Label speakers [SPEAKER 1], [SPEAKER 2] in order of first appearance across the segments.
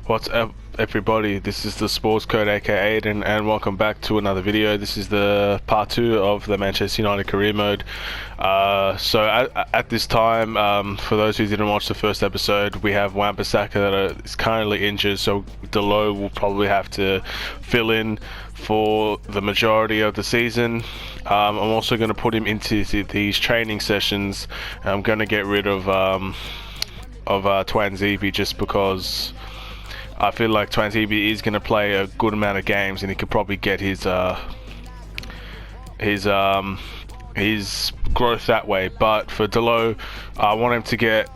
[SPEAKER 1] What's up, everybody? This is the Sports Code, aka Aiden, and welcome back to another video. This is the part 2 of the Manchester United career mode. So at this time, for those who didn't watch the first episode, we have Wan-Bissaka that is currently injured, so Delo will probably have to fill in for the majority of the season. I'm also going to put him into these training sessions. I'm going to get rid of Twanzebe just because I feel like Twanzebe is going to play a good amount of games and he could probably get his growth that way. But for Delo, I want him to get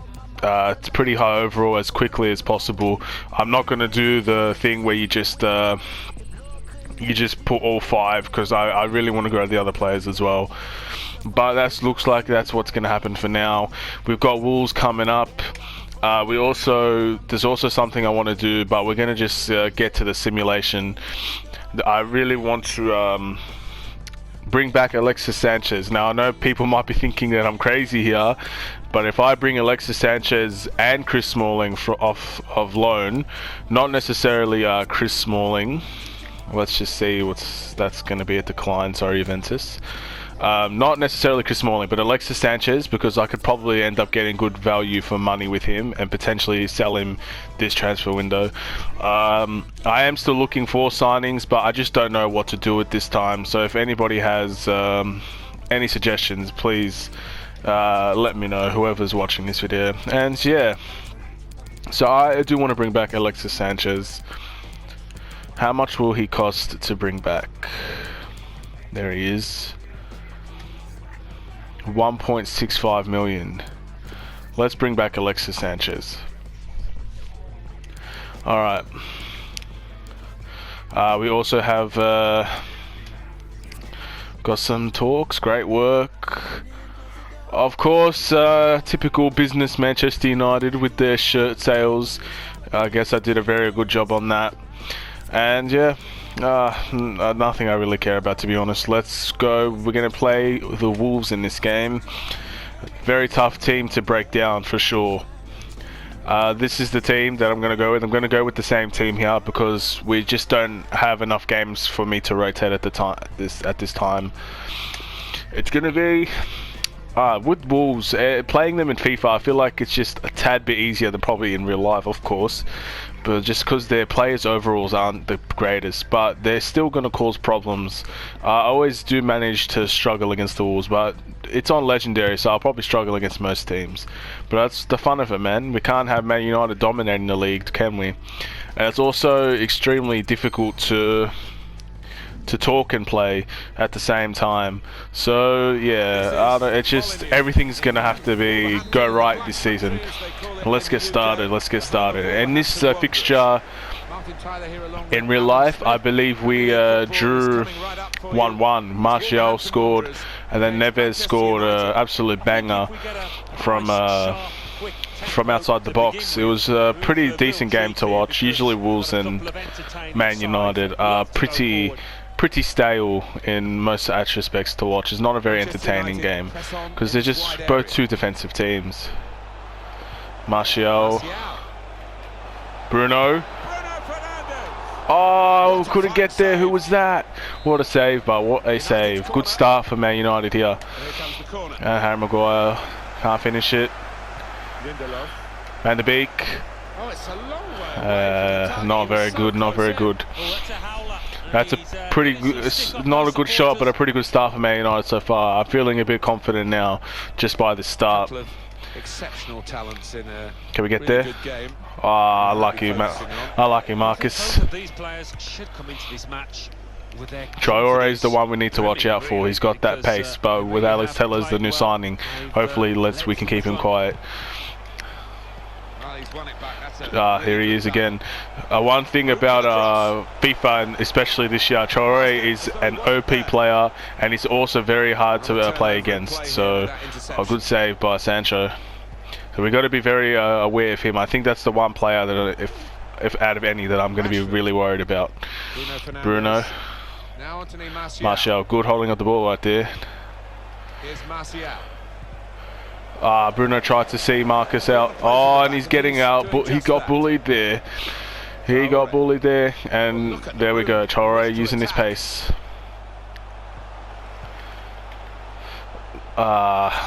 [SPEAKER 1] pretty high overall as quickly as possible. I'm not going to do the thing where you just put all 5 because I really want to grow the other players as well. But that looks like that's what's going to happen for now. We've got Wolves coming up. There's also something I want to do, but we're going to just get to the simulation. I really want to bring back Alexis Sanchez. Now I know people might be thinking that I'm crazy here, but if I bring Alexis Sanchez and Chris Smalling off of loan, not necessarily Chris Smalling, let's just see that's going to be a decline, sorry Juventus. Not necessarily Chris Smalling, but Alexis Sanchez, because I could probably end up getting good value for money with him and potentially sell him this transfer window. I am still looking for signings, but I just don't know what to do at this time. So if anybody has any suggestions, please let me know, whoever's watching this video. And yeah, so I do want to bring back Alexis Sanchez. How much will he cost to bring back? There he is. 1.65 million. Let's bring back Alexis Sanchez. Alright. We also have got some talks. Great work. Of course, typical business Manchester United with their shirt sales. I guess I did a very good job on that. And yeah, nothing I really care about, to be honest. Let's go. We're going to play the Wolves in this game. Very tough team to break down for sure. This is the team that I'm going to go with. I'm going to go with the same team here because we just don't have enough games for me to rotate at this time. It's going to be with Wolves, playing them in FIFA, I feel like it's just a tad bit easier than probably in real life, of course. But just because their players' overalls aren't the greatest, but they're still going to cause problems. I always do manage to struggle against the Wolves, but it's on Legendary, so I'll probably struggle against most teams. But that's the fun of it, man. We can't have Man United dominating the league, can we? And it's also extremely difficult to talk and play at the same time. So yeah, it's just everything's gonna have to go right this season. Let's get started. And this fixture in real life, I believe we drew 1-1. Martial scored, and then Neves scored an absolute banger from outside the box. It was a pretty decent game to watch. Usually Wolves and Man United are pretty stale in most aspects to watch. It's not a very entertaining game because they're just both two defensive teams. Martial, Bruno. Oh, couldn't get there. Who was that? What a save, but what a save. Good start for Man United here. And Harry Maguire can't finish it. Van der Beek. Not very good. That's a pretty good, not a good shot, but a pretty good start for Man United so far. I'm feeling a bit confident now, just by the start.
[SPEAKER 2] Exceptional talents in a
[SPEAKER 1] Can we get really there? Ah, lucky Marcus. Traore is the one we need to watch out for. He's got that pace, but with Alex Tellers, the new signing, hopefully we can keep him quiet. Here he is again. One thing about FIFA, and especially this year, Traore is an OP player, and he's also very hard to play against. So a good save by Sancho. So we got to be very aware of him. I think that's the one player that, if out of any, that I'm going to be really worried about. Bruno. Martial, good holding of the ball right there. Bruno tried to see Marcus out. Oh, and he's getting out. He got bullied there. He got bullied there, and there we go. Traore using his pace. I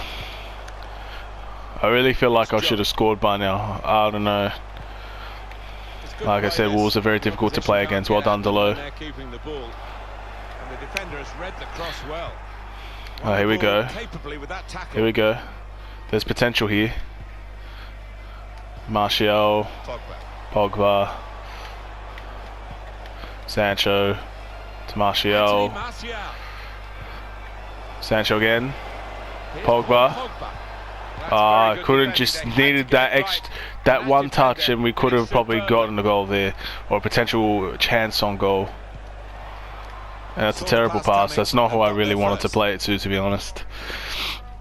[SPEAKER 1] really feel like I should have scored by now. I don't know. Like I said, Wolves are very difficult to play against. Well done, Delo. Oh, here we go. Here we go. There's potential here. Martial, Pogba, Sancho to Martial. Sancho again. Pogba. Couldn't just needed that one touch, and we could have probably gotten a goal there, or a potential chance on goal. And that's a terrible pass. That's not how I really wanted to play it to be honest.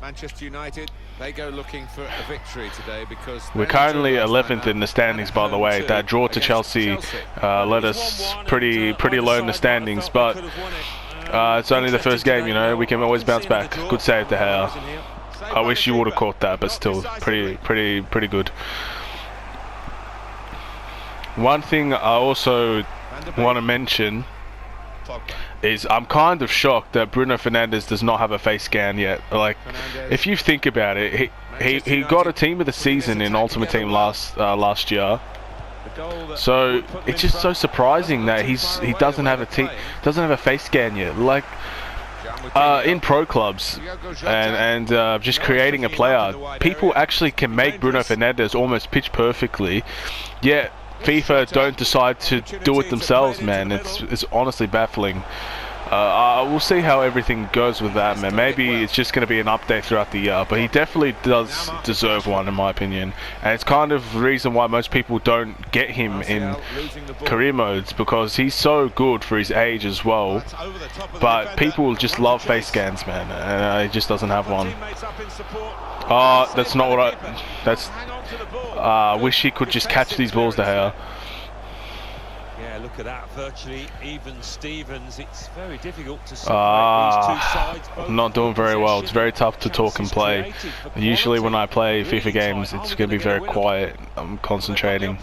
[SPEAKER 2] Manchester United, they go looking for a victory today because
[SPEAKER 1] we're currently 11th in the standings, by the way. That draw to Chelsea led us pretty low in the standings, but it's only the first game, you know. We can always bounce back. Good save, De Gea. I wish you would have caught that, but still, pretty good. One thing I also want to mention is I'm kind of shocked that Bruno Fernandes does not have a face scan yet. Like, if you think about it, he got a team of the season in Ultimate Team last year. So it's just so surprising that he doesn't have a face scan yet. Like, in pro clubs and just creating a player, people actually can make Bruno Fernandes almost pitch perfectly, yet FIFA don't decide to do it themselves, man. It's honestly baffling. We'll see how everything goes with that, man. Maybe it's just going to be an update throughout the year, but he definitely does deserve one, in my opinion. And it's kind of the reason why most people don't get him in career modes, because he's so good for his age as well. But people just love face scans, man, and he just doesn't have one. That's not what I wish he could just catch these balls, De Gea.
[SPEAKER 3] Yeah, look at that, virtually even Stevens. It's very difficult to separate these two sides.
[SPEAKER 1] I'm not doing very well. It's very tough to talk and play. Usually when I play FIFA games, it's going to be very quiet. I'm concentrating.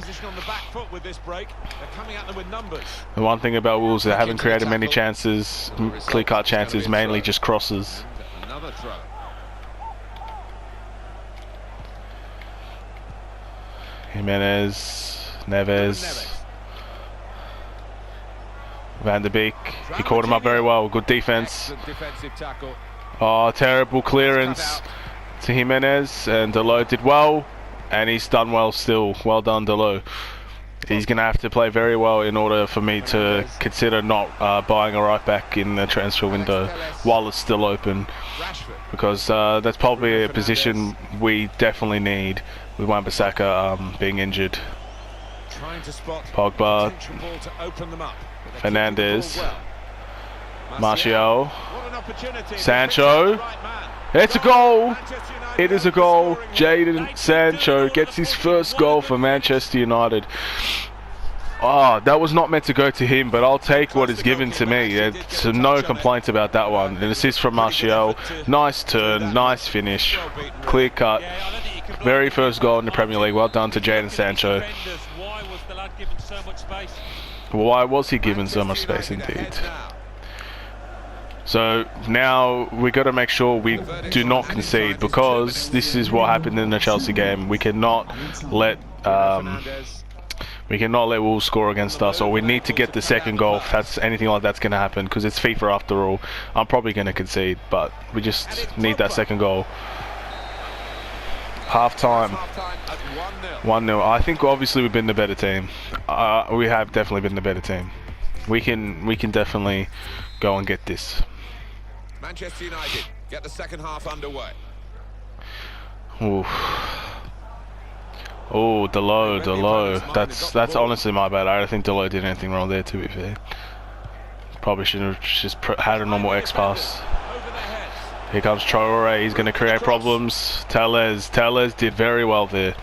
[SPEAKER 1] The one thing about Wolves, they haven't created many chances, clear-cut chances, mainly just crosses. Jimenez, Neves, Van der Beek. He caught him up very well. Good defense. Oh, terrible clearance to Jimenez, and Delo did well, and he's done well still. Well done, Delo. He's going to have to play very well in order for me to consider not buying a right back in the transfer window while it's still open, because that's probably a position we definitely need with Wan-Bissaka being injured. Pogba, Fernandes, Martial, Sancho. It's a goal! It is a goal. Jadon Sancho gets his first goal for Manchester United. That was not meant to go to him, but I'll take what is given to me. It's no complaints about that one. An assist from Martial. Nice turn, nice finish, clear cut. Very first goal in the Premier League. Well done to Jadon Sancho. Why was he given so much space, indeed? So now we got to make sure we do not concede, because this is what happened in the Chelsea game. We cannot let Wolves score against us, or we need to get the second goal if that's anything like that's going to happen, because it's FIFA after all. I'm probably going to concede, but we just need that second goal. Half time, 1-0. I think obviously we've been the better team. We have definitely been the better team. We can definitely go and get this.
[SPEAKER 2] Manchester United get the second half underway.
[SPEAKER 1] Ooh. Oh, Delo. That's honestly my bad. I don't think Delo did anything wrong there, to be fair. Probably should have just had a normal X pass. Here comes Traore. He's going to create problems. Telles did very well there.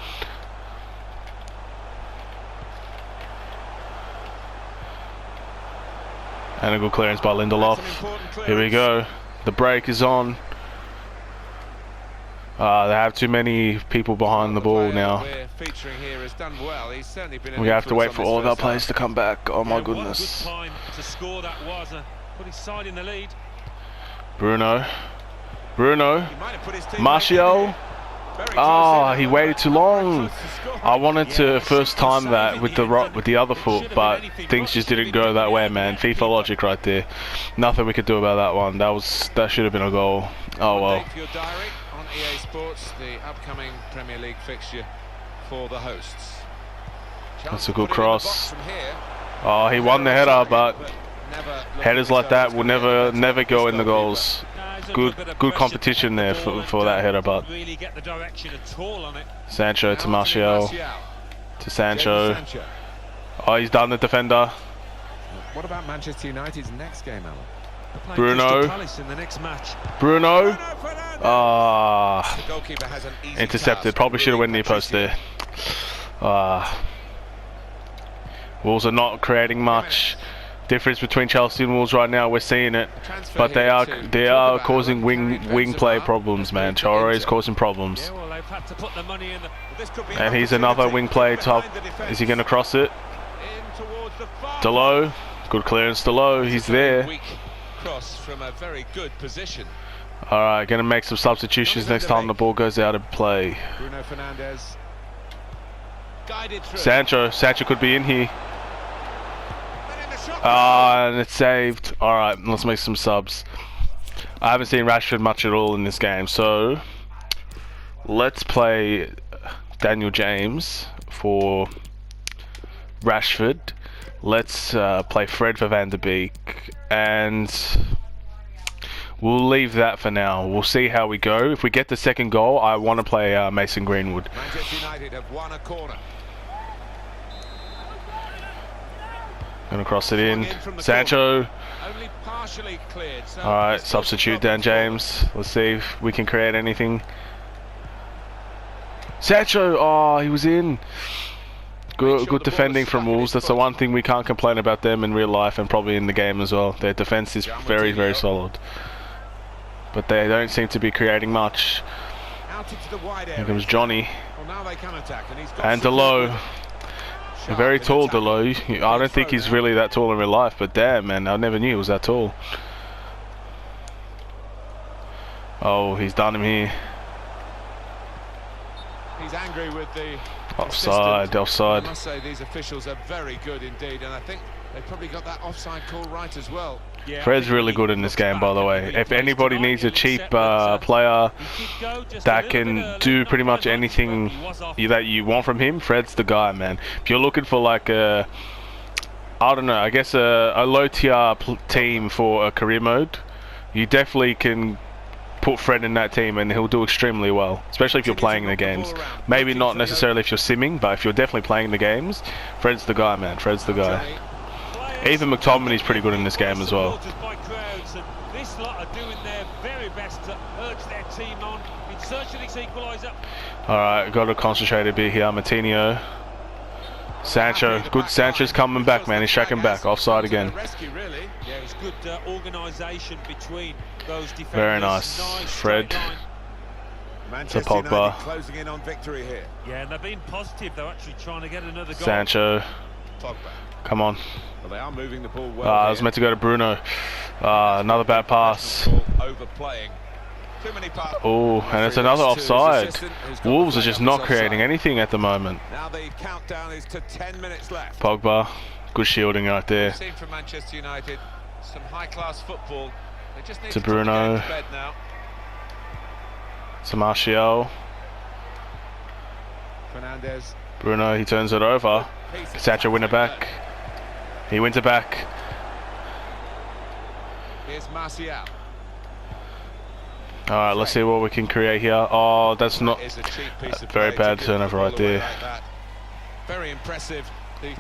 [SPEAKER 1] And a good clearance by Lindelof. Here we go. The break is on. They have too many people behind the ball now.
[SPEAKER 2] We're featuring here has done well. He's certainly been
[SPEAKER 1] We have to wait for all of our players to come back. Oh my goodness.
[SPEAKER 3] What a good time to score that was. Put his side in the lead.
[SPEAKER 1] Bruno. Martial. Oh, he waited too long. I wanted to first time that with the other foot, but things just didn't go that way, man. FIFA logic right there. Nothing we could do about that one. That should have been a goal. Oh well.
[SPEAKER 2] On EA Sports, the upcoming Premier League fixture for the hosts.
[SPEAKER 1] That's a good cross. Oh, he won the header, but headers like that will never go in the goals. Good competition there for that header, but Sancho to Martial to Sancho. Oh, he's done the defender.
[SPEAKER 2] What about Manchester United's next game, Alan?
[SPEAKER 1] Bruno. Ah, intercepted. Probably should have went near post there. Wolves are not creating much. Difference between Chelsea and Wolves right now, we're seeing it, but they are causing wing play problems, man. Choro is causing problems, and he's another wing play top. Is he going to cross it? Delo, good clearance. Delo, he's there.
[SPEAKER 2] Cross from a very good position.
[SPEAKER 1] All right, going to make some substitutions next time the ball goes out of play.
[SPEAKER 2] Bruno Fernandes guided through.
[SPEAKER 1] Sancho could be in here. And it's saved. Alright, let's make some subs. I haven't seen Rashford much at all in this game, so let's play Daniel James for Rashford. Let's play Fred for Van der Beek, and we'll leave that for now. We'll see how we go. If we get the second goal, I want to play Mason Greenwood.
[SPEAKER 2] Manchester United have won a corner.
[SPEAKER 1] Gonna cross it in. Sancho. Alright, substitute Dan James. Let's see if we can create anything. Sancho! Oh, he was in. Good defending from Wolves. That's the one thing we can't complain about them in real life and probably in the game as well. Their defense is very, very solid. But they don't seem to be creating much. Here comes Johnny. And Delo. A very tall Delo. I don't think he's really that tall in real life, but damn, man, I never knew he was that tall. Oh, he's done him here.
[SPEAKER 2] He's angry with the
[SPEAKER 1] offside.
[SPEAKER 2] I must say these officials are very good indeed, and I think they probably got that offside call right as well.
[SPEAKER 1] Yeah, Fred's really good in this game, by the way. If anybody needs a cheap player that can do pretty much anything that you want from him, Fred's the guy, man. If you're looking for like a, I don't know, I guess a low tier team for a career mode, you definitely can put Fred in that team and he'll do extremely well, especially if you're playing the games. Maybe not necessarily if you're simming, but if you're definitely playing the games, Fred's the guy, man. Fred's the guy. Even McTominay's pretty good in this game as well.
[SPEAKER 3] This lot are doing their very best to urge their team on in search of this equaliser.
[SPEAKER 1] Alright, got to concentrate a bit here. Martinho. Sancho. Good. Sancho's coming back, man. He's tracking back. Offside again.
[SPEAKER 3] Yeah, it's good organisation between those defenders.
[SPEAKER 1] Very nice. Fred. To Pogba.
[SPEAKER 2] Closing in on victory here.
[SPEAKER 3] Yeah, and they're being positive. They're actually trying to get another goal.
[SPEAKER 1] Sancho.
[SPEAKER 2] Pogba.
[SPEAKER 1] Come on.
[SPEAKER 2] Well, they are moving the ball well.
[SPEAKER 1] I was meant to go to Bruno. Another bad pass.
[SPEAKER 2] Overplaying. Too many passes.
[SPEAKER 1] Oh, and it's another offside. Wolves are just not creating anything at the moment.
[SPEAKER 2] Now the countdown is to 10 minutes left.
[SPEAKER 1] Pogba, good shielding right there.
[SPEAKER 2] We've seen from Manchester United some high-class football. They just need
[SPEAKER 1] to
[SPEAKER 2] to
[SPEAKER 1] Bruno.
[SPEAKER 2] to bed now.
[SPEAKER 1] To Martial.
[SPEAKER 2] Fernandes.
[SPEAKER 1] Bruno, he turns it over. Sancho win it back. He wins it back.
[SPEAKER 2] Here's Martial.
[SPEAKER 1] Alright, let's see what we can create here. Oh, that's not a very bad turnover right there.
[SPEAKER 2] Like very impressive.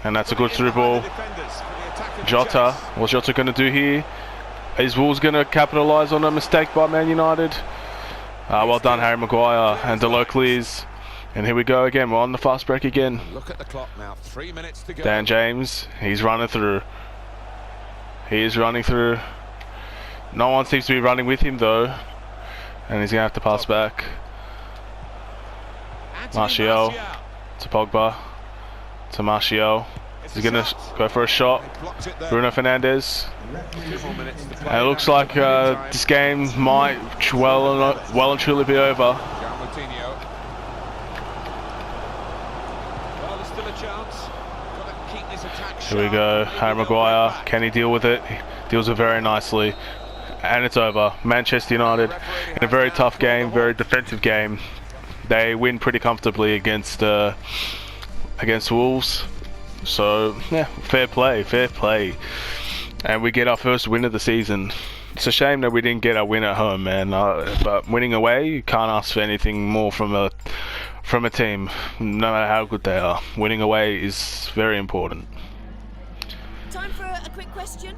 [SPEAKER 1] And that's a good through ball. Jota, what's Jota going to do here? Is Wolves going to capitalise on a mistake by Man United? Well done, Harry Maguire. And Delo clears. And here we go again. We're on the fast break again.
[SPEAKER 2] Look at the clock now. 3 minutes to go.
[SPEAKER 1] Dan James, he's running through. He is running through. No one seems to be running with him though. And he's going to have to pass back. Martial to Pogba to Martial. He's gonna go for a shot. Bruno Fernandes. And it looks like this game might well and truly be over.
[SPEAKER 2] Well, there's still a chance. Gotta keep this attack
[SPEAKER 1] Here we go. Harry Maguire. Can he deal with it? He deals with it very nicely. And it's over. Manchester United in a very tough game, very defensive game. They win pretty comfortably against Wolves. So yeah, fair play. And we get our first win of the season. It's a shame that we didn't get our win at home, man. But winning away, you can't ask for anything more from a team, no matter how good they are. Winning away is very important.
[SPEAKER 4] Time for a quick question.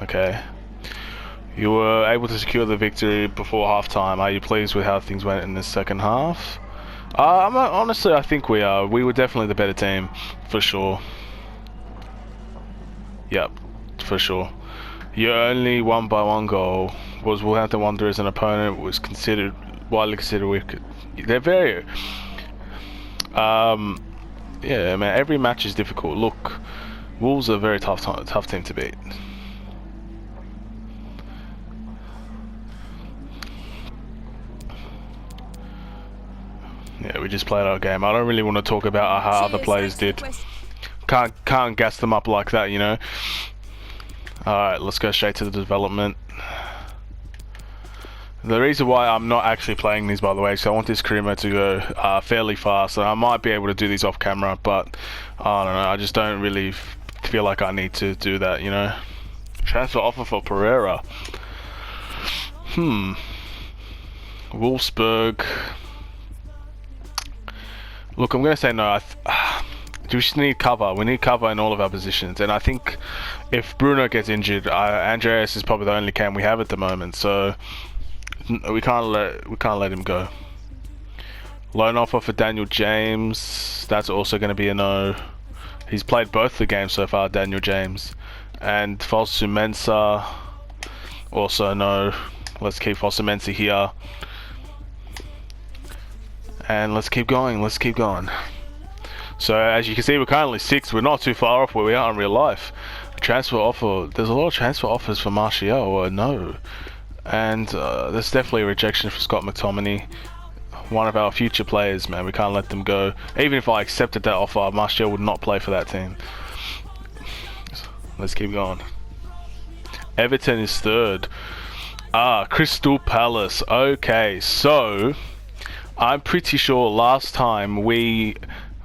[SPEAKER 1] Okay. You were able to secure the victory before half-time. Are you pleased with how things went in the second half? Honestly, I think we are. We were definitely the better team, for sure. Yep, for sure. You only won by 1 goal. Was Wolverhampton Wanderers an opponent was widely considered weak? They're very... yeah, man, every match is difficult. Look, Wolves are a very tough team to beat. Yeah, we just played our game. I don't really want to talk about how other players did. Can't gas them up like that, you know. Alright, let's go straight to the development. The reason why I'm not actually playing these, by the way, is I want this career mode to go fairly fast. And I might be able to do these off camera, but I don't know. I just don't really feel like I need to do that, you know. Transfer offer for Pereira. Wolfsburg. Look, I'm going to say no. We just need cover. We need cover in all of our positions. And I think if Bruno gets injured, Andreas is probably the only cam we have at the moment. So we can't let him go. Loan offer for Daniel James. That's also going to be a no. He's played both the games so far, Daniel James. And Fosu Mensah. Also no. Let's keep Fosu Mensah here. And let's keep going. So as you can see, we're currently 6th. We're not too far off where we are in real life. Transfer offer. There's a lot of transfer offers for Martial. No. And there's definitely a rejection for Scott McTominay. One of our future players, man. We can't let them go. Even if I accepted that offer, Martial would not play for that team. Let's keep going. Everton is 3rd. Crystal Palace. Okay, so I'm pretty sure last time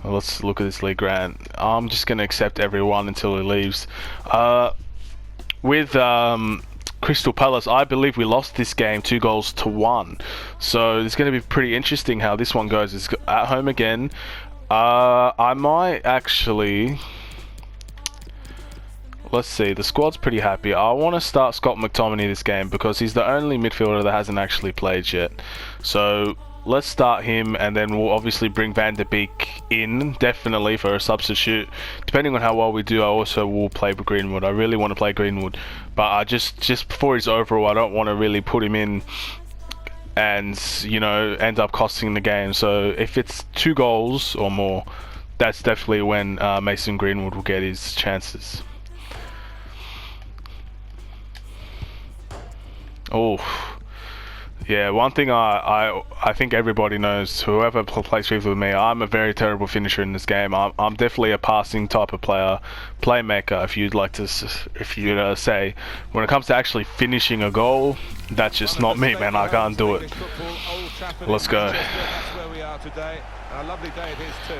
[SPEAKER 1] let's look at this league, Grant. I'm just going to accept everyone until he leaves. With Crystal Palace, I believe we lost this game 2-1. So it's going to be pretty interesting how this one goes. It's at home again. I might actually... Let's see, the squad's pretty happy. I want to start Scott McTominay this game because he's the only midfielder that hasn't actually played yet. So let's start him, and then we'll obviously bring Van der Beek in, definitely, for a substitute. Depending on how well we do, I also will play Greenwood. I really want to play Greenwood, but I just before he's overall, I don't want to really put him in and, you know, end up costing the game. So if it's 2 goals or more, that's definitely when Mason Greenwood will get his chances. Oh, yeah, one thing I think everybody knows, whoever plays FIFA with me, I'm a very terrible finisher in this game. I'm definitely a passing type of player, playmaker, if you'd like to, say. When it comes to actually finishing a goal, that's just not me, man. I can't do it. Let's go.
[SPEAKER 2] That's where we are today. A lovely day it is too.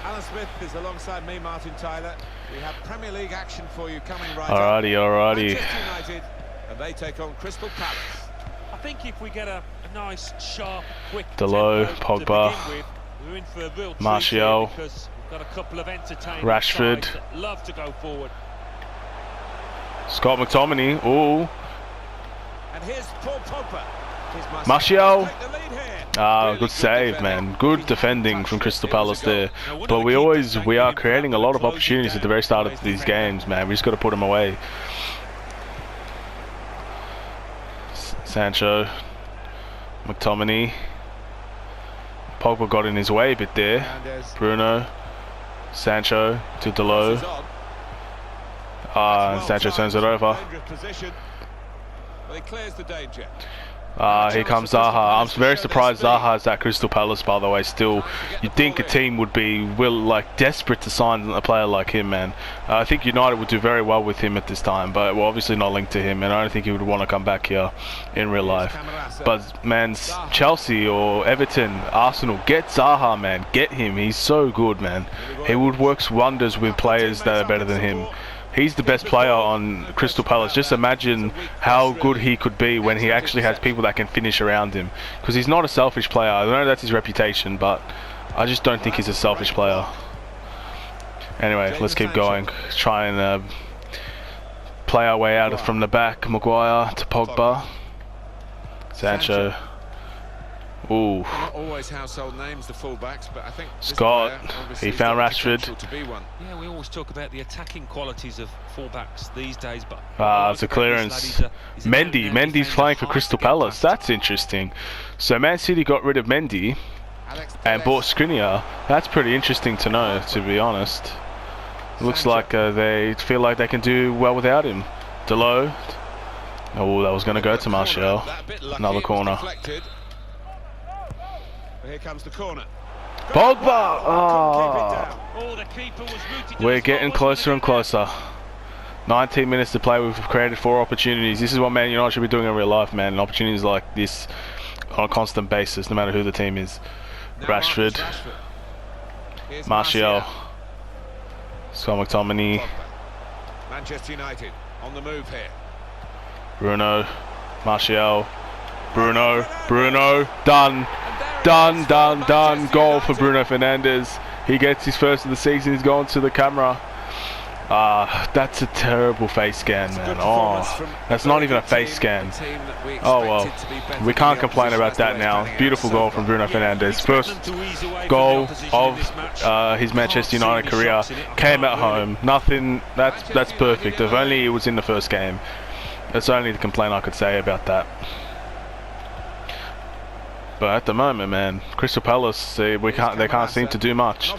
[SPEAKER 2] Alan Smith is alongside me, Martin Tyler. We have Premier League action for you coming right up.
[SPEAKER 1] Alrighty.
[SPEAKER 2] Manchester United, and they take on Crystal Palace.
[SPEAKER 3] I think if we get a nice, sharp, quick
[SPEAKER 1] Delo,
[SPEAKER 3] tempo to
[SPEAKER 1] Pogba,
[SPEAKER 3] begin with, we're in for a real treat
[SPEAKER 1] Martial,
[SPEAKER 3] here because we've got a couple of entertaining
[SPEAKER 1] Rashford,
[SPEAKER 3] sides that love to go forward.
[SPEAKER 1] Scott McTominay. Ooh.
[SPEAKER 2] And here's Paul Pogba.
[SPEAKER 1] Martial. Good save, man. Good defending from Crystal Palace there. But we are creating a lot of opportunities at the very start of these games, man. We just got to put them away. Sancho, McTominay, Pogba got in his way a bit there.
[SPEAKER 2] Hernandez.
[SPEAKER 1] Bruno, Sancho to Delo. And Sancho turns it over.
[SPEAKER 2] Well, he clears the danger.
[SPEAKER 1] Here comes Zaha. I'm very surprised Zaha's at Crystal Palace, by the way. Still, you'd think a team would be desperate to sign a player like him, man. I think United would do very well with him at this time, but we're obviously not linked to him, and I don't think he would want to come back here in real life. But man, Chelsea or Everton, Arsenal, get Zaha, man. Get him. He's so good, man. He would work wonders with players that are better than him. He's the best player on Crystal Palace. Just imagine how good he could be when he actually has people that can finish around him. Because he's not a selfish player. I know that's his reputation, but I just don't think he's a selfish player. Anyway, let's keep going. Try and play our way out from the back. Maguire to Pogba. Sancho. Ooh.
[SPEAKER 2] Not always household names, the fullbacks, but I think
[SPEAKER 1] Scott, he found Rashford.
[SPEAKER 3] Yeah, we always talk about the attacking qualities of fullbacks these days, but
[SPEAKER 1] it's a clearance. Mendy's playing for Crystal Palace. That's interesting. So Man City got rid of Mendy and bought Skriniar. That's pretty interesting to know, to be honest. Looks like they feel like they can do well without him. Delo. Oh, that was going to go to Martial. Another corner.
[SPEAKER 2] Here comes the corner.
[SPEAKER 1] Pogba! We're getting closer and closer. 19 minutes to play. We've created 4 opportunities. This is what Man United should be doing in real life, man. And opportunities like this on a constant basis, no matter who the team is. Rashford. Martial. Scott McTominay.
[SPEAKER 2] Manchester United on the move here.
[SPEAKER 1] Bruno. Martial. Bruno. Done. Goal for Bruno Fernandes. He gets his first of the season. He's going to the camera. That's a terrible face scan, man. Oh, that's not even a face scan. Oh well, we can't complain about that now. Beautiful goal from Bruno Fernandes. First goal of his Manchester United career. Came at home. Nothing. That's perfect. If only it was in the first game. That's only the complaint I could say about that. But at the moment, man, Crystal Palace, they can't seem to do much.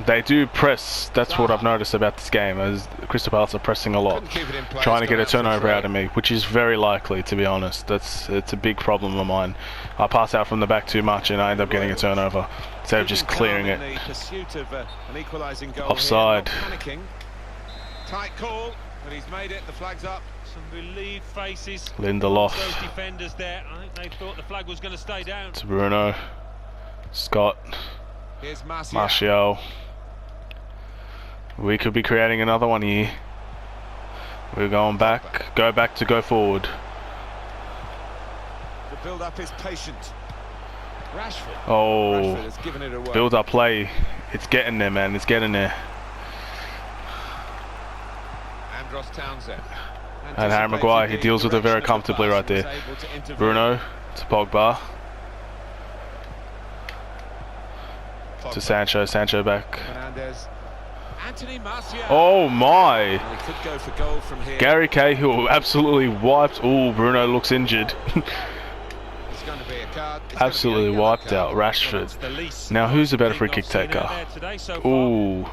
[SPEAKER 1] They do press. That's what I've noticed about this game, as Crystal Palace are pressing a lot, trying to get a turnover out of me, which is very likely, to be honest. It's a big problem of mine. I pass out from the back too much and I end up getting a turnover instead of just clearing it. Offside.
[SPEAKER 2] Tight call, but he's made it. The flag's up.
[SPEAKER 3] Some relieved faces.
[SPEAKER 1] Lindelof.
[SPEAKER 3] Those defenders there. I think they thought the flag was going to stay down.
[SPEAKER 1] To Bruno. Scott.
[SPEAKER 2] Here's
[SPEAKER 1] Martial. We could be creating another one here. We're going back. Go forward.
[SPEAKER 2] The build-up is patient. Rashford.
[SPEAKER 1] Oh.
[SPEAKER 2] Rashford has given it away.
[SPEAKER 1] Build-up play. It's getting there, man. It's getting there.
[SPEAKER 2] Andros Townsend.
[SPEAKER 1] And Harry Maguire, he deals with it very comfortably right there. Bruno to Pogba. To Sancho. Sancho back. Oh my! Gary Cahill absolutely wiped. Oh, Bruno looks injured. Absolutely wiped out Rashford. Now who's a better free kick taker? Ooh.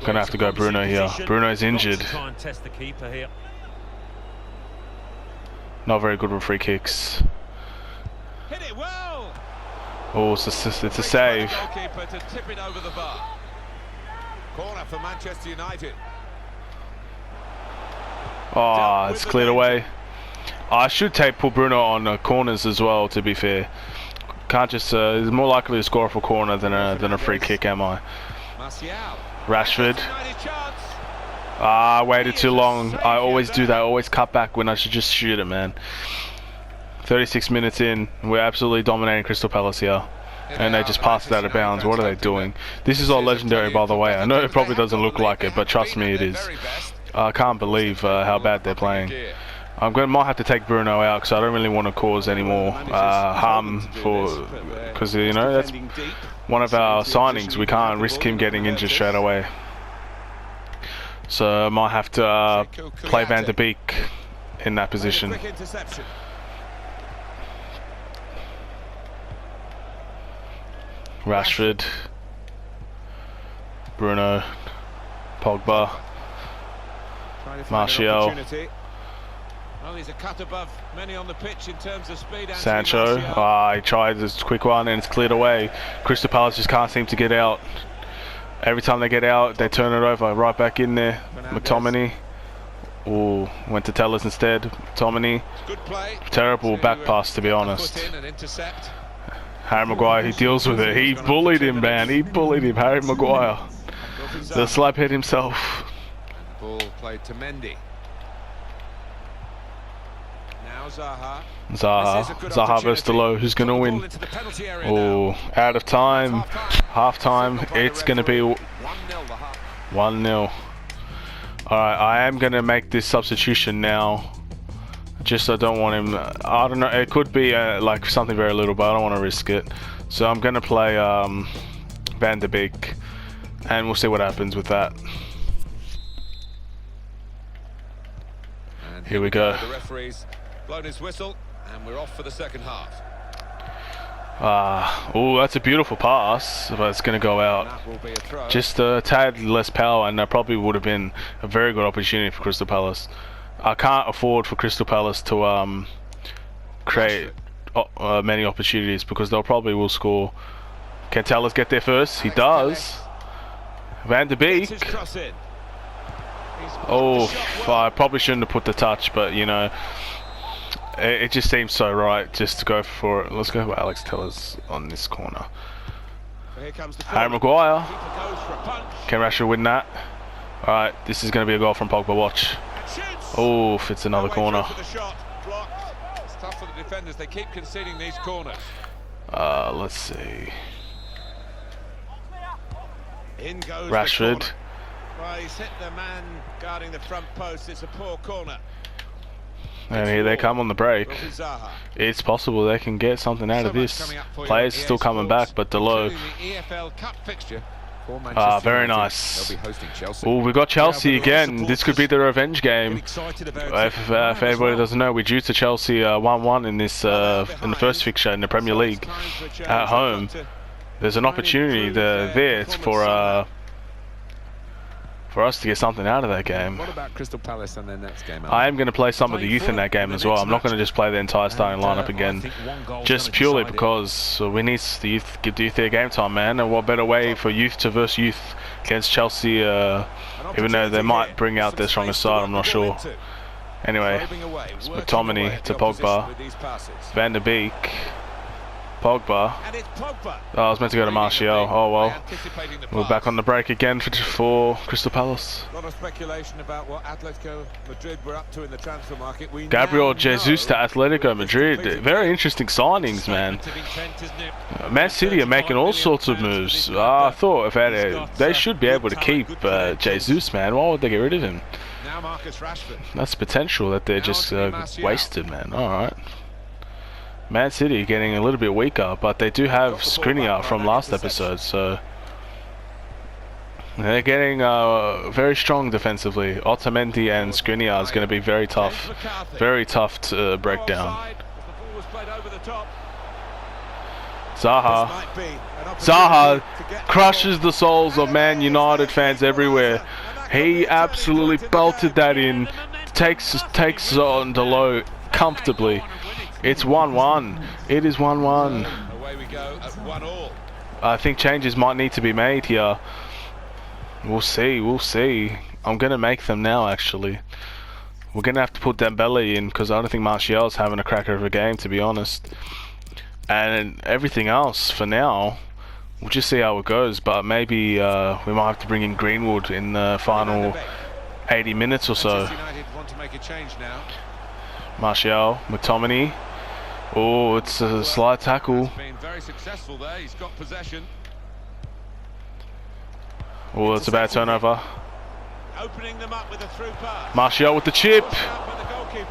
[SPEAKER 1] Gonna have to go Bruno here. Bruno's injured. Not very good with free kicks. Oh, it's a save.
[SPEAKER 2] Corner for Manchester United.
[SPEAKER 1] Oh, it's cleared away. I should put Bruno on corners as well, to be fair. Can't just he's more likely to score off a corner than a free kick, am I? Rashford. I waited too long. I always do that. I always cut back when I should just shoot it, man. 36 minutes in, we're absolutely dominating Crystal Palace here. And they just passed it out of bounds. What are they doing? This is all legendary, by the way. I know it probably doesn't look like it, but trust me, it is. I can't believe how bad they're playing. Might have to take Bruno out because I don't really want to cause any more harm because you know that's one of our signings. We can't risk him getting injured straight away. So I might have to play Van de Beek in that position. Rashford, Bruno, Pogba,
[SPEAKER 2] Trying to find an
[SPEAKER 1] Martial,
[SPEAKER 2] opportunity. Well, he's a cut above many on the pitch in terms of speed. Anthony
[SPEAKER 1] Sancho.
[SPEAKER 2] Martial.
[SPEAKER 1] He tried this quick one and it's cleared away. Crystal Palace just can't seem to get out. Every time they get out, they turn it over. Right back in there. McTominay. Ooh, went to Tellers instead. McTominay.
[SPEAKER 2] Good play.
[SPEAKER 1] Terrible back pass, to be honest. Harry Maguire, he deals with it. He bullied him, man. He bullied him, Harry Maguire. The slabhead himself.
[SPEAKER 2] Ball played to Mendy. Now Zaha.
[SPEAKER 1] Zaha versus Delo. Who's going to win? Oh, out of time. Half time. It's going to be 1-0. Alright, I am going to make this substitution now. Just I don't want him. I don't know. It could be like something very little, but I don't want to risk it. So I'm going to play Van de Beek. And we'll see what happens with that.
[SPEAKER 2] And
[SPEAKER 1] here we go.
[SPEAKER 2] The referee's blown his whistle, and we're off for the second half.
[SPEAKER 1] Oh, that's a beautiful pass, but it's going to go out.
[SPEAKER 2] That will be a throw.
[SPEAKER 1] Just a tad less power, and that probably would have been a very good opportunity for Crystal Palace. I can't afford for Crystal Palace to create many opportunities because they'll probably will score. Can Tellers get there first? He does. Van de Beek. Oh, I probably shouldn't have put the touch, but you know, it just seems so right just to go for it. Let's go with Alex Tellers on this corner. Harry Maguire. Can Rashford win that? Alright, this is going to be a goal from Pogba. Watch. Oh, it's another corner.
[SPEAKER 2] It's tough for the defenders. They keep conceding these corners.
[SPEAKER 1] Let's see.
[SPEAKER 2] In goes
[SPEAKER 1] Rashford.
[SPEAKER 2] Well, he's hit the man guarding the front post. It's a poor corner.
[SPEAKER 1] And here they come on the break. It's possible they can get something out of this. Players still coming back, but Delo. Very nice. Oh, we got Chelsea again. This could be the revenge game. If everybody doesn't know, we're due to Chelsea 1-1 in this in the first fixture in the Premier League at home. There's an opportunity there for us to get something out of that game.
[SPEAKER 2] What about Crystal Palace and their next game?
[SPEAKER 1] I am going to play some of the youth in that game as well. I'm not going to just play the entire starting lineup again, just purely because we need the youth, give the youth their game time, man. And what better way for youth to verse youth against Chelsea, even though they might bring out their strongest side, I'm not sure. Anyway, it's McTominay to Pogba, Van de Beek, Pogba. Oh, I was meant to go to Martial. Oh well. We're back on the break again for Crystal Palace.
[SPEAKER 2] A lot of speculation about what Atletico Madrid were up to in the transfer market.
[SPEAKER 1] Gabriel Jesus to Atletico Madrid. Very interesting signings, man. Man City are making all sorts of moves. I thought they should be able to keep Jesus, man. Why would they get rid of him? That's potential that they're just wasted, man. All right. Man City getting a little bit weaker, but they do have Skriniar from last episode, so they're getting very strong defensively. Otamendi and Skriniar is going to be very tough to break down. Zaha crushes the souls of Man United fans everywhere. He absolutely belted that in, takes on Delo comfortably. It's 1-1. It is 1-1.
[SPEAKER 2] Away we go at 1-1.
[SPEAKER 1] I think changes might need to be made here. We'll see. We'll see. I'm gonna make them now. Actually, we're gonna have to put Dembele in because I don't think Martial's having a cracker of a game, to be honest. And everything else for now, we'll just see how it goes. But maybe we might have to bring in Greenwood in the final 80 minutes or so.
[SPEAKER 2] United want to make a change now.
[SPEAKER 1] Martial, McTominay. Oh, it's a slight tackle.
[SPEAKER 2] Been very successful there. He's got possession.
[SPEAKER 1] Oh, it's a bad turnover.
[SPEAKER 2] Opening them up with a through pass.
[SPEAKER 1] Martial with the chip,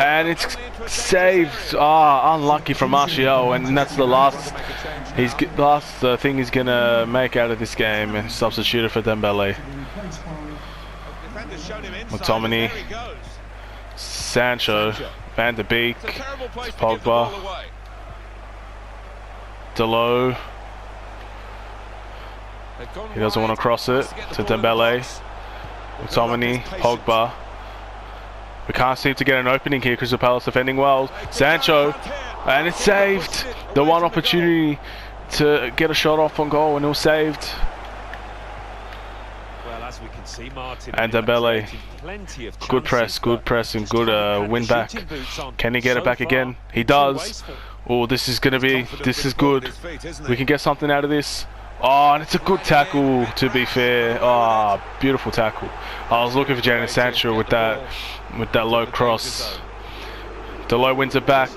[SPEAKER 1] and it's saved. Unlucky from Martial, and that's the last. Thing he's gonna make out of this game, and substituted for Dembele. McTominay, Sancho, Van de Beek, Pogba, Delo.
[SPEAKER 2] They've gone
[SPEAKER 1] He doesn't want to cross it to Dembele. McTominay, Pogba. We can't seem to get an opening here. Crystal Palace defending well. Sancho, and it's saved. The one opportunity to get a shot off on goal, and it was saved.
[SPEAKER 3] Well, as we can see, Martin
[SPEAKER 1] And Dembele, good press, and good win back. Can he get it back again? He does. Oh, this is good. We can get something out of this. Oh, and it's a good tackle, to be fair. Oh, beautiful tackle. I was looking for Jadon Sancho with that low cross. Delo wins it back.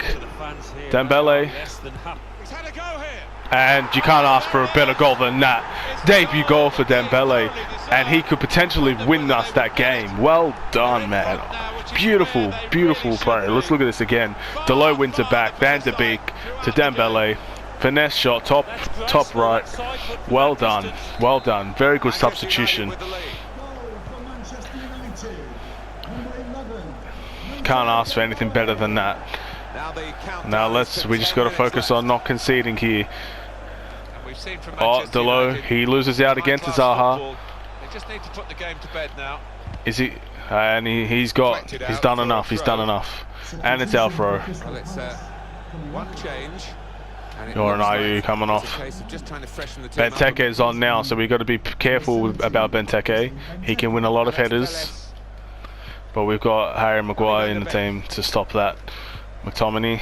[SPEAKER 1] Dembele. And you can't ask for a better goal than that. Debut goal for Dembele. And he could potentially win us that game. Well done, man. Beautiful, beautiful play. Let's look at this again. Delo wins it back. Van de Beek to Dembele. Finesse shot, top right. Well done, well done. Very good substitution. Can't ask for anything better than that. Now we just got to focus on not conceding here. Oh, Delo, he loses out again to Zaha.
[SPEAKER 2] They just need to put the game to bed now.
[SPEAKER 1] Is he? And he's done enough. He's done enough. And it's Alfro.
[SPEAKER 2] Well, it's one change.
[SPEAKER 1] Or an IU coming off. Benteke is on now, so we've got to be careful about Benteke. He can win a lot of headers, but we've got Harry Maguire in the team to stop that. McTominay,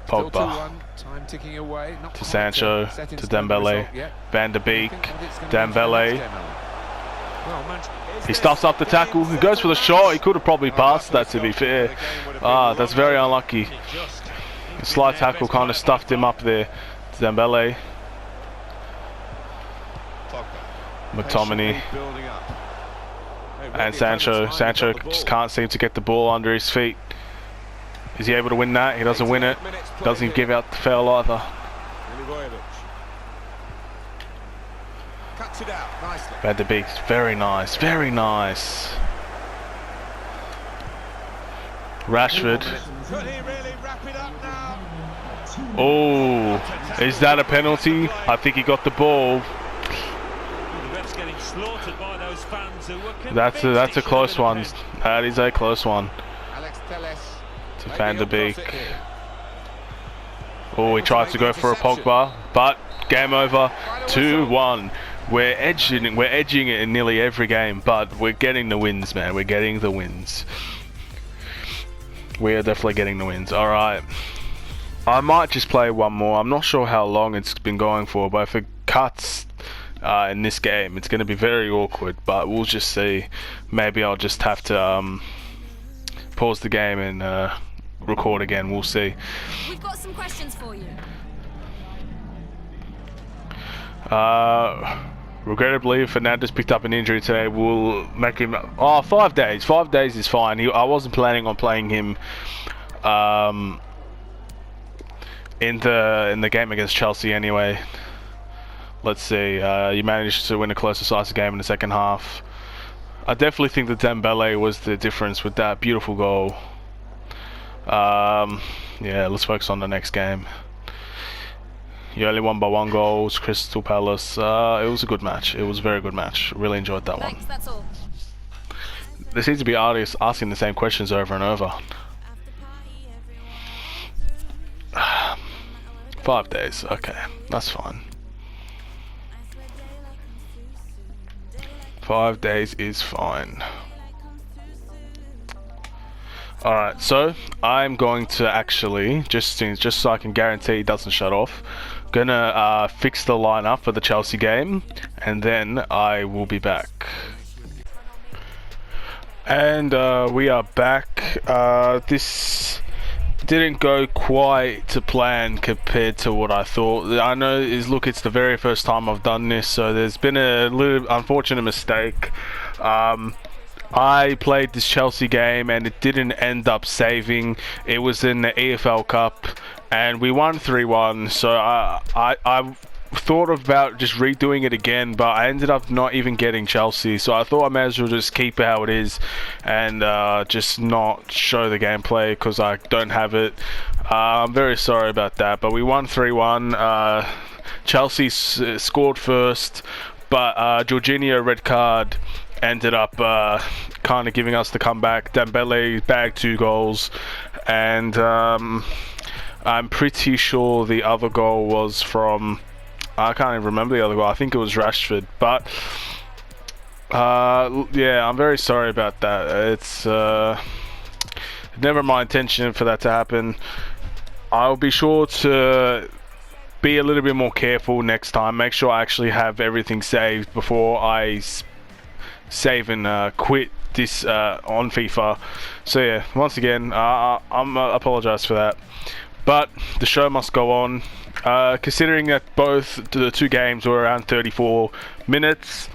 [SPEAKER 1] Pogba, to Sancho, to Dembele, Van de Beek, Dembele. He stuffs up the tackle. He goes for the shot. He could have probably passed that, to be fair. That's very unlucky. The slide tackle kind of stuffed him up there. Dembele. McTominay. And Sancho. Sancho just can't seem to get the ball under his feet. Is he able to win that? He doesn't win it. Doesn't give out the foul either. Van de Beek. Very nice. Very nice. Rashford.
[SPEAKER 2] Could he really wrap it up now?
[SPEAKER 1] Oh, is that a penalty? I think he got the ball. That's a close one. That is a close one. To Van de Beek. Oh, he tried to go for a Pogba, but game over. 2-1. We're edging it in nearly every game, but we're getting the wins, man. We're getting the wins. We are definitely getting the wins. All right. I might just play one more. I'm not sure how long it's been going for, but if it cuts in this game, it's going to be very awkward, but we'll just see. Maybe I'll just have to pause the game and record again. We'll see.
[SPEAKER 4] We've got some questions for you.
[SPEAKER 1] Regrettably, Fernandes picked up an injury today. We'll make him... 5 days. 5 days is fine. I wasn't planning on playing him in the game against Chelsea anyway. Let's see. You managed to win a close, decisive game in the second half. I definitely think that Dembele was the difference with that beautiful goal. Yeah, let's focus on the next game. You only won by 1 goal, Crystal Palace. It was a good match. It was a very good match. Really enjoyed that one.
[SPEAKER 4] That's all.
[SPEAKER 1] There seems to be artists asking the same questions over and over. 5 days, okay, that's fine. 5 days is fine. Alright, so I'm going to actually, just so I can guarantee it doesn't shut off, gonna fix the lineup for the Chelsea game, and then I will be back. And we are back. This didn't go quite to plan compared to what I thought. I know it's the very first time I've done this, so there's been a little unfortunate mistake. I played this Chelsea game and it didn't end up saving. It was in the EFL Cup and we won 3-1, so I thought about just redoing it again, but I ended up not even getting Chelsea, so I thought I may as well just keep it how it is and just not show the gameplay because I don't have it. I'm very sorry about that, but we won 3-1. Chelsea scored first, but Jorginho red card ended up kind of giving us the comeback. Dembele bagged 2 goals, and I'm pretty sure the other goal was from, I can't even remember the other goal. I think it was Rashford, but yeah, I'm very sorry about that. It's never my intention for that to happen. I'll be sure to be a little bit more careful next time. Make sure I actually have everything saved before I save and quit this on FIFA. So yeah, once again, I'm apologize for that, but the show must go on. Considering that both the 2 games were around 34 minutes,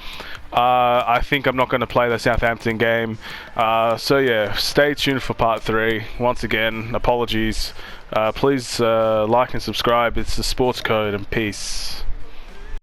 [SPEAKER 1] I think I'm not going to play the Southampton game. So yeah, stay tuned for part 3. Once again, apologies. Please like and subscribe. It's the Sports Code, and peace.